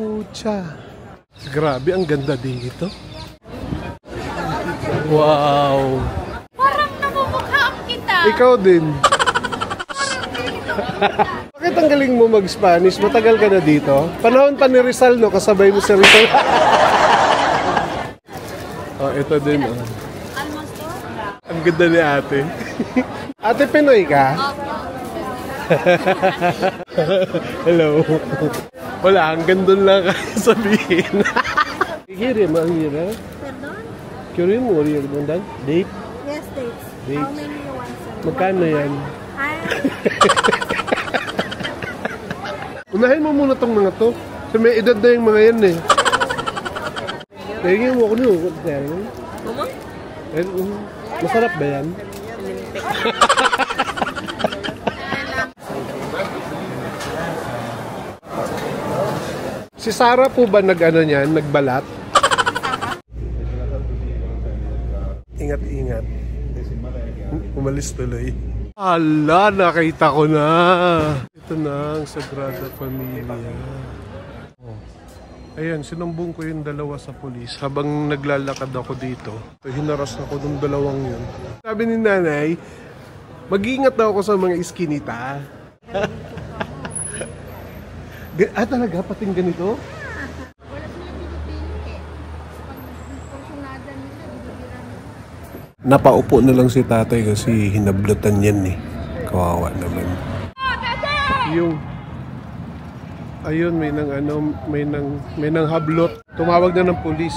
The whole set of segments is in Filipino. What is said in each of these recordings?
Pucha. Grabe, ang ganda dito. Wow. Parang namumukhaan kita. Ikaw din. Bakit ang galing mo mag-Spanish? Matagal ka na dito? Panahon pa ni Rizal, no? Kasabay mo si Rizal. Oh, ito din. Oh. Ang ganda ni ate. Ate, Pinoy ka? Hello. Wala, hanggang doon lang kayo sabihin. Kiri, mahira. Pardon? Kiri mo, mahira doon dan? Date? Yes, dates. Dates. How many you want, sir? Magkano yan? I Unahin mo muna tong mga to. Kasi may edad na yung mga yan eh. Tingin mo ko nyo. Mama? Masarap ba yan? Si Sarah po ba nag-ano niyan? Nagbalat? Ingat-ingat. Umalis tuloy. Ala, nakita ko na. Ito na ang Sagrada Familia. Oh. Ayan, sinumbong ko yung dalawa sa pulis. Habang naglalakad ako dito, hinaras ako ng dalawang yun. Sabi ni nanay, mag-iingat daw ako sa mga iskinita. Talaga? Pating ganito? Wala sila pinipili eh. Pag porsyonada nila, bibigyan nila. Napaupo na lang si tatay kasi hinablutan yan eh. Kawawa naman. Yung ayun, may nang ano, may nang hablot. Tumawag na ng pulis.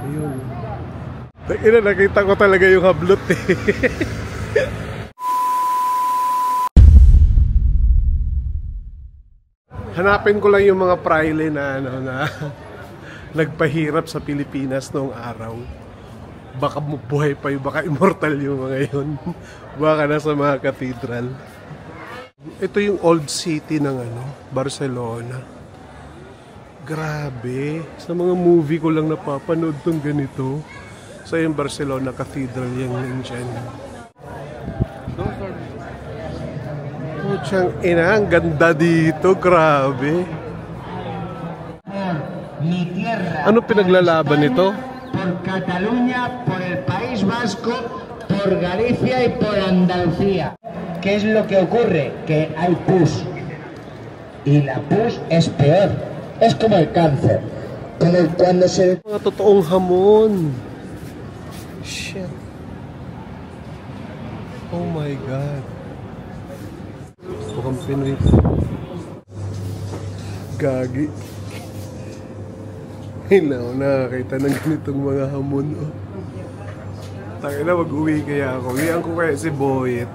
Ayun. Ina, nakita ko talaga yung hablot eh. Hanapin ko lang yung mga praile na ano na nagpahirap sa Pilipinas noong araw. Baka buhay pa yung, baka immortal yung mga yun. Baka nasa mga cathedral. Ito yung old city ng ano, Barcelona. Grabe. Sa mga movie ko lang napapanood tong ganito. Sa yung Barcelona Cathedral yung nandyan. Puchang ina, ang ganda dito. Grabe. Ano pinaglalaban nito? Por Cataluña, por el País Vasco, por Galicia y por Andalucía. ¿Qué es lo que ocurre? Que hay pus. Y la pus es peor. Es como el cáncer. Como cuando se... Mga totoong hamon. Shit. Oh my God. Mukhang Pinoy. Gagi. Hinaw, nakakita ng ganitong mga hamon. Oh. Tangina, mag-uwi kaya ako. Iyan ko kaya si Boyet.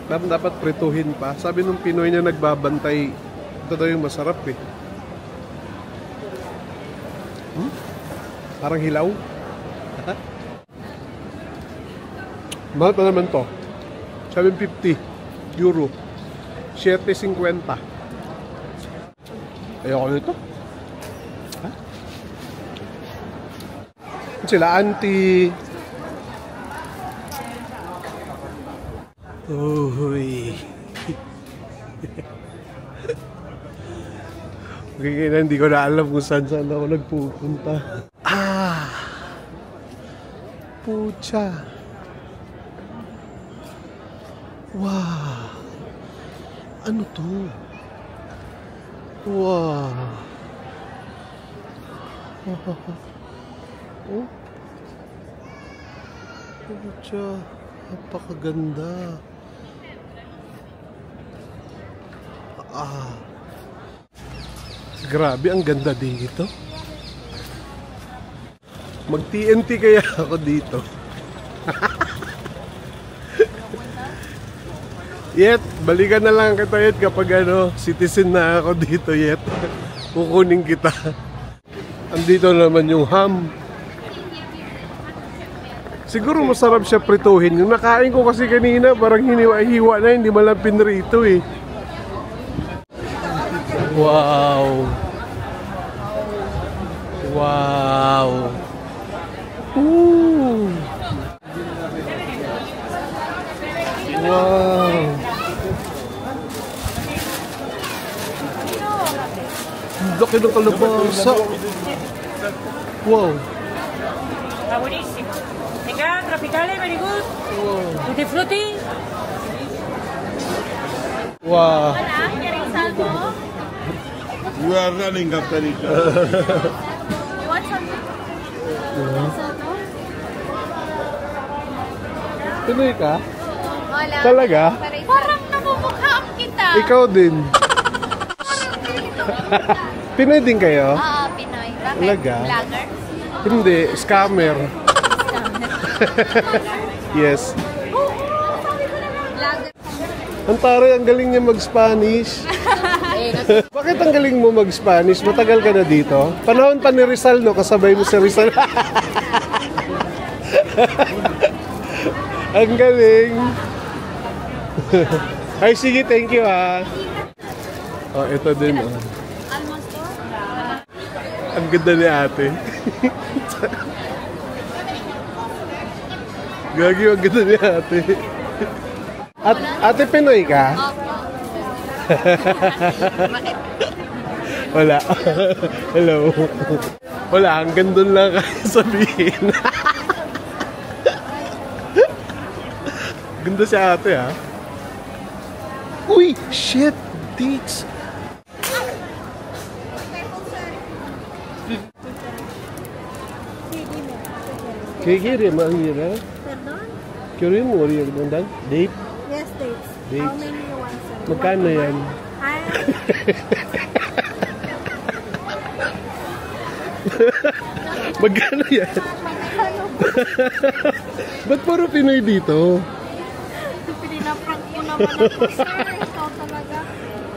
Dapat prituhin pa. Sabi nung Pinoy niya nagbabantay, ito daw yung masarap eh. Parang hilaw. Mahal pa naman to. 750 euro. 7.50. Ayoko nito. Ha? Sila auntie. Uy. Okay na, hindi ko na alam kung saan ako nagpupunta. Pucha. Wow. Ano to? Wow. Oh. Pucha. Napakaganda. Grabe, ang ganda dito. Mag-TNT kaya ako dito. Yet, balikan na lang kita Yet kapag ano, citizen na ako dito Yet. Kukunin kita. Andito naman yung ham. Siguro masarap siya prituhin. Yung nakain ko kasi kanina, parang hiniwa-hiwa na, hindi malang pinrito eh. Wow. Wow. Ooh. Wow. Ang laki ng kalabasa. Wow. Está buenísimo. Venga, tropicales, very good. Wow. Tutti frutti. Wow. Hola, ¿quieres algo? You are running after it. You want something? Soto? Pinoy ka? Hola. Talaga? Parang namumukhaan kita. Ikaw din. Pinoy din kayo? Oo, Pinoy. Bakit? Talaga? Vlogger? Hindi, scammer. Yes. Vlogger. Ang taray, ang galing niya mag-Spanish. Bakit ang galing mo mag-Spanish? Matagal ka na dito? Panahon pa ni Rizal, no? Kasabay mo si Rizal. Ang galing. Ay, sige, thank you, ha. Oh, ito din, oh. Almost to? Ang ganda ni ate. Gagi, ang ganda ni ate. At, ate, Pinoy ka? Bakit? Wala. Hello. Wala, hanggang doon lang kayo sabihin. Ganda si ate, ha? Uy! Shit! Dates! Kikiri, mahira. Perdón? Kiri mo, rin yung dad? Date? Yes, dates. Dates. How many you want, sir? Magkano yan? Ay, Magkano yan? Ba't puro Pinoy dito? pinaprank mo naman ako, sir. Ikaw talaga.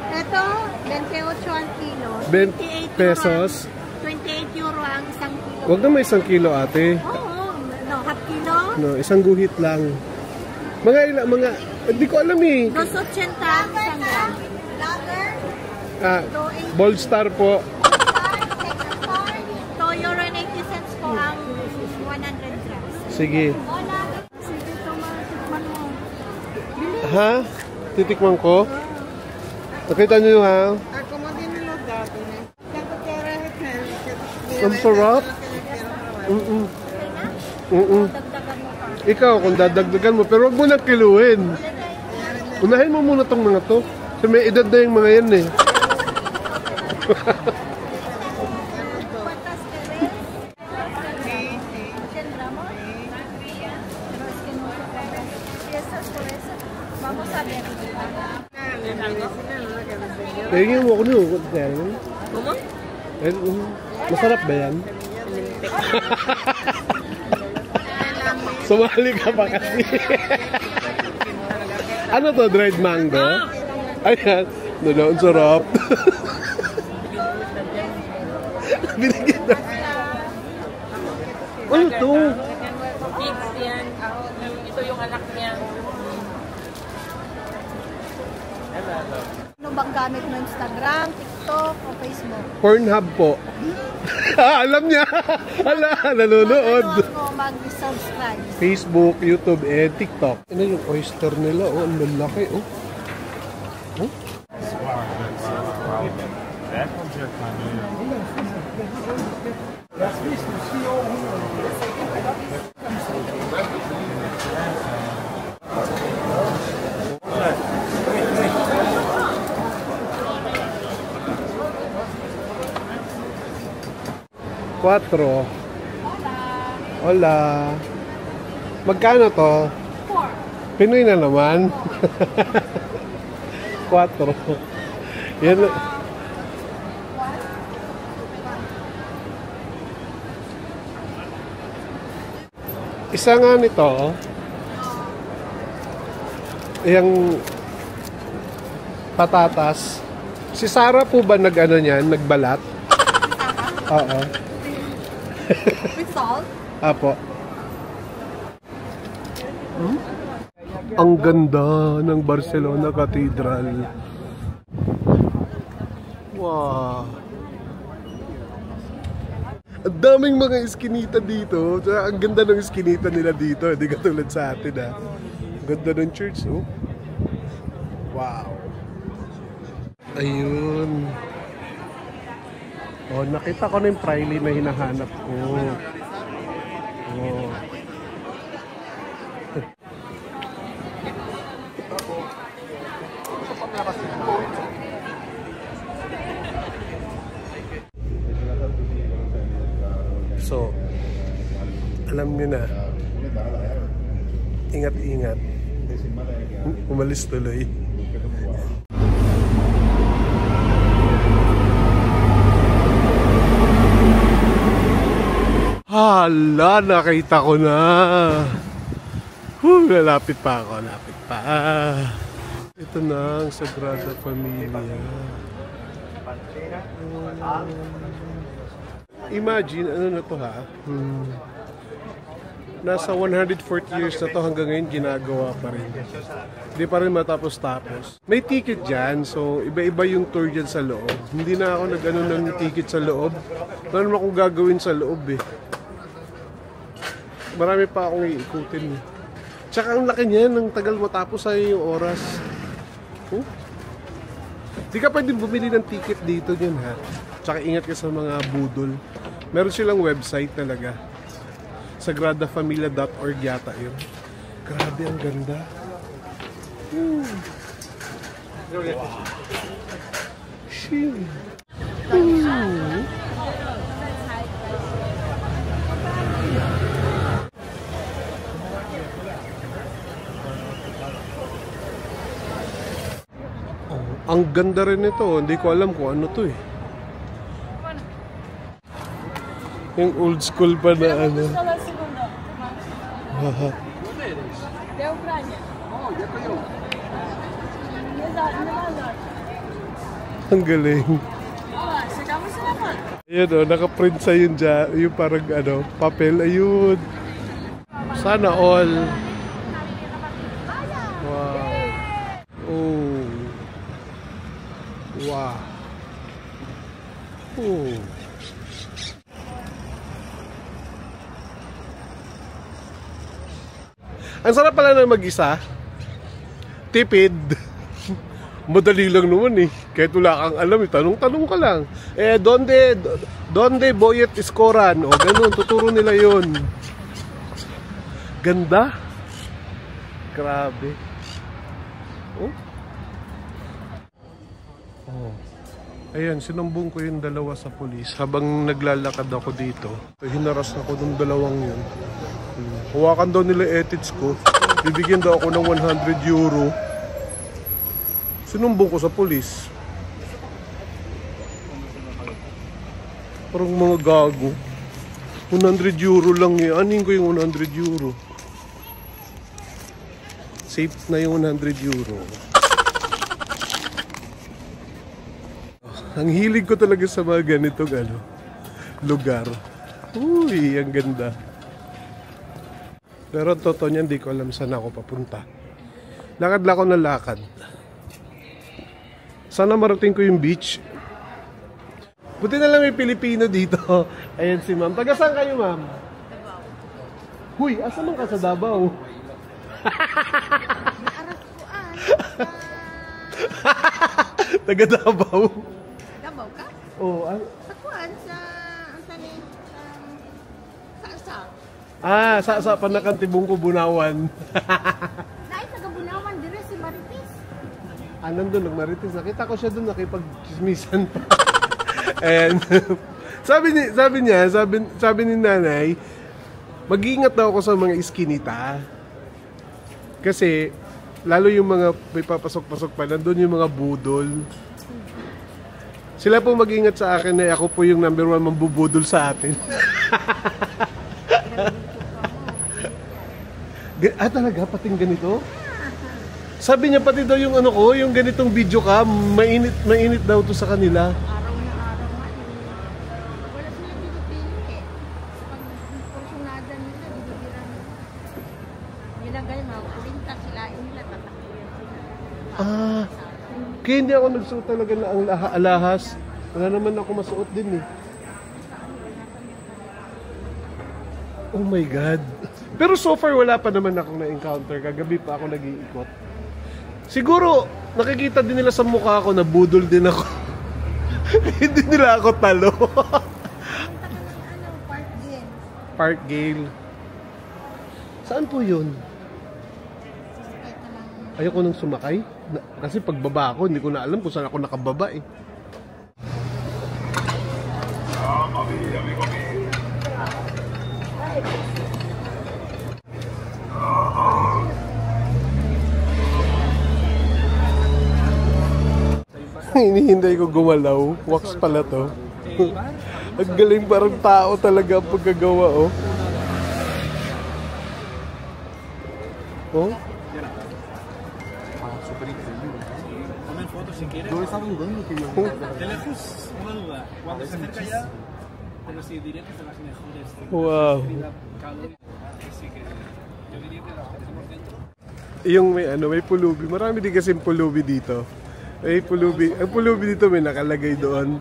Ito, 28 ang kilo. 20 pesos. 28 euro ang isang kilo. Huwag na may 1 kilo, ate. Oo, no, half kilo. No, isang guhit lang. Mga, hindi ko alam eh. 280 ang isang gram. Ah, Bold Star po. 2 euro and 80 cents po ang 100 grams. Sige. Sige, tumatikman mo. Ha? Titikman ko? Nakita niyo ha? Ang sarap. Dagdagan mo pa. Ikaw, kung dadagdagan mo, pero huwag mo nang kiluhin. Unahin mo muna tong mga to. Kasi may edad na yung mga yan eh. ¿Cuántas querés? 100 gramos. Pero es que no se puede. Si estás por eso, vamos a ver. Tingin mo ako nyo. ¿Cómo? Masarap ba yan? Sumali ka pa kasi. Ano to? Dried mango? Ayan. Nala, ang sarap. Binigyan na. Ano to? Kids yan. Ito yung anak niya. Ano bang gamit mo? Instagram, TikTok, o Facebook? Pornhub po. Alam niya. Ala, nanonood. Ano ako mag-subscribe? Facebook, YouTube, and TikTok. Ano yung oyster nila? Oh, ang lalaki. Oh. Oh. Cuatro. Hola. Magkano to? 4. Pinoy na naman. 4. Yan. Isa nga nito. Yung patatas. Si Sarah po ba nag-ano niyan? Nagbalat? Oo. With salt? Apo. Ang ganda ng Barcelona Cathedral. Wow. Ang daming mga iskinita dito. Tsaka ang ganda ng iskinita nila dito. Hindi katulad sa atin ha. Ang ganda ng church oh. Wow. Ayun. Oh, nakita ko na yung Priley na hinahanap ko. Oh. So, alam niyo na, ingat-ingat. Umalis tuloy. Hala, nakita ko na. Lalapit pa ako, lapit pa. Ito na ang Sagrada Familia. Imagine, ano na to ha? Nasa 140 years na to hanggang ngayon ginagawa pa rin. Hindi pa rin matapos-tapos. May ticket dyan, so iba-iba yung tour dyan sa loob. Hindi na ako nag-ano ng ticket sa loob. Wala naman akong gagawin sa loob eh. Marami pa akong iikutin. Tsaka ang laki niyan, ang tagal matapos ay yung oras. Oh? Di ka pwede bumili ng ticket dito dyan ha. Tsaka ingat ka sa mga budol. Meron silang website talaga. sagradafamilia.org yata yun. Grabe, ang ganda. Wow. Shit. Ang ganda rin ito. Hindi ko alam kung ano to eh. Yung old school pa na ano. Ang galing. Ayan o, nakaprint sa yun dyan. Yung parang ano, papel. Ayun. Sana all. Wow. Oh. Wow. Oh. Ang sarap pala na mag-isa. Tipid. Madali lang naman eh. Kahit wala kang alam, tanong-tanong ka lang. Donde boyet iskoran? O ganun, tuturo nila yun. Ganda. Grabe. Oh. Oh. Ayan, sinumbong ko yung dalawa sa pulis. Habang naglalakad ako dito, hinaras ako ng dalawang yun. Hawakan daw nila ethics ko. Bibigyan daw ako ng 100 euro. Sinumbong ko sa pulis. Parang mga gago. 100 euro lang eh. Anin ko yung 100 euro? Safe na yung 100 euro. Ang hilig ko talaga sa mga ganitong ano, lugar. Uy, ang ganda. Pero ang totoo niya, hindi ko alam saan ako papunta. Lakad lang ako na lakad. Sana marating ko yung beach. Buti na lang may Pilipino dito. Ayan si ma'am. Taga saan kayo, ma'am? Davao. Huy, asa man ka sa Davao? Naaraskuan. Taga Davao. Davao ka? Oo. Sa kuan, sa Sa panakantibong ko Bunawan. Dahil taga Bunawan, dire si Marites. Nandun, nag-Marites. Nakita ko siya doon, nakipag-chismisan pa. And sabi ni nanay, mag-iingat daw ako sa mga iskinita. Kasi, lalo yung mga may papasok-pasok pa, nandun yung mga budol. Sila po mag-iingat sa akin na ako po yung number 1 mambubudol sa atin. Talaga? Pating ganito? Sabi niya pati daw yung ano ko, yung ganitong video ka, mainit daw to sa kanila. Araw na araw nga. Wala sila pinipili eh. Pag porsyonada nila, binibiran nila. Nilagay mga kulinta sila, nila tatakbuyan sila. Kaya hindi ako nagsuot talaga na ang alahas. Wala naman ako masuot din eh. Oh my God. Pero so far wala pa naman akong na-encounter. Kagabi pa ako nag-iikot. Siguro, nakikita din nila sa mukha ko na budol din ako. Hindi nila ako talo. Park Gale. Saan po yun? Ayoko nang sumakay. Kasi pagbaba ako, hindi ko na alam kung saan ako nakababa eh. Hinihintay ko gumalaw. Wax pala to. Ang galing, parang tao talaga ang pagkagawa, oh. Oh? Wow. Yung may pulubi. Marami din kasing pulubi dito. May pulubi. Ang pulubi dito may nakalagay doon.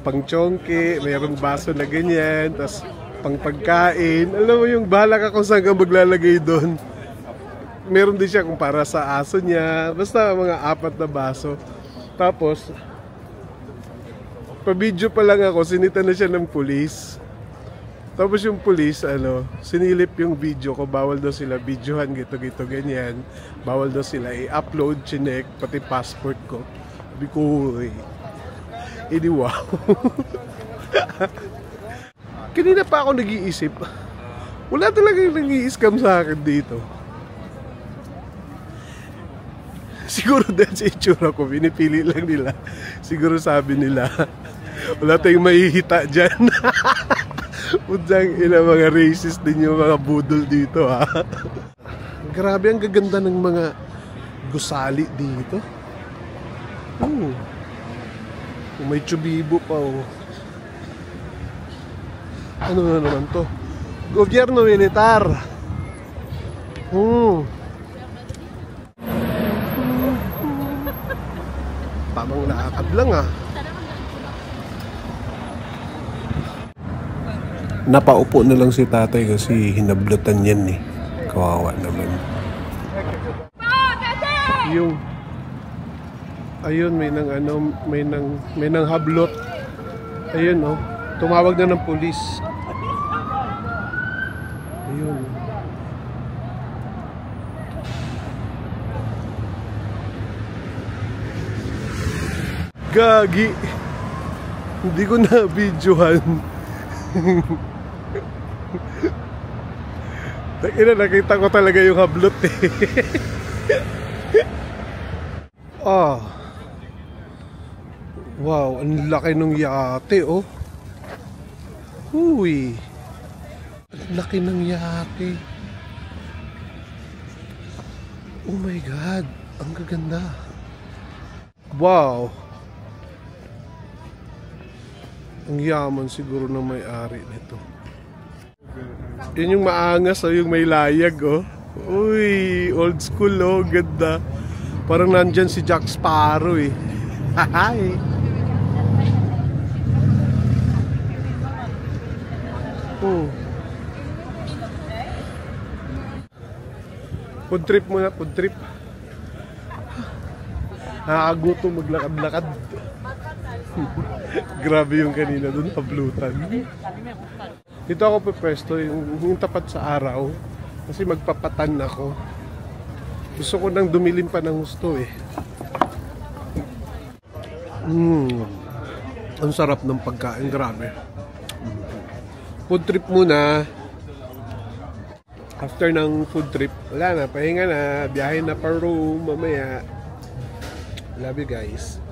Pang chongke, mayroong baso na ganyan, tapos pang pagkain. Alam mo yung bahala ka kung saan ka maglalagay doon. Meron din siya kung para sa aso niya. Basta mga 4 na baso. Tapos, pa-video pa lang ako, sinita na siya ng pulis. Tapos yung pulis, sinilip yung video ko. Bawal daw sila videohan, gito-gito, ganyan. Bawal daw sila i-upload, chinek, pati passport ko. Sabi ko, hindi wow. Kanina pa ako nag-iisip. Wala talagang nag-i-scam sa akin dito. Siguro dahil sa itsura ko, pinipili lang nila. Siguro sabi nila, wala tayong mahihita dyan. Udyang mga racist din yung mga budol dito, ha. Grabe, ang gaganda ng mga gusali dito. May tsubibo pa, oh. Ano na naman to? Gobyerno militar. Tamang lakad lang, ah. Napaupo na lang si tatay kasi hinablutan yan eh. Kawawa naman. Ayun, may nang hablot. Ayun, oh. Tumawag na ng pulis. Ayun. Gagi. Hindi ko na videohan. Nakita ko talaga yung hablot eh. Wow, ang laki ng yate, oh. Uy. Ang laki ng yate. Oh my God, ang gaganda. Wow. Ang yaman siguro ng may-ari nito. Yun yung maangas, oh, yung may layag, oh. Uy, old school, oh, ganda. Parang nandyan si Jack Sparrow, eh. Hi. Oh. Food trip muna, food trip. Nakakagutom maglakad-lakad. Grabe yung kanina dun, hablutan. Dito ako pwesto, yung tapat sa araw. Kasi magpapatan ako. Gusto ko nang dumilim pa ng gusto, eh. Ang sarap ng pagkain, grabe. Food trip muna. After ng food trip, wala na, pahinga na, biyahe na pa room mamaya. Love you guys.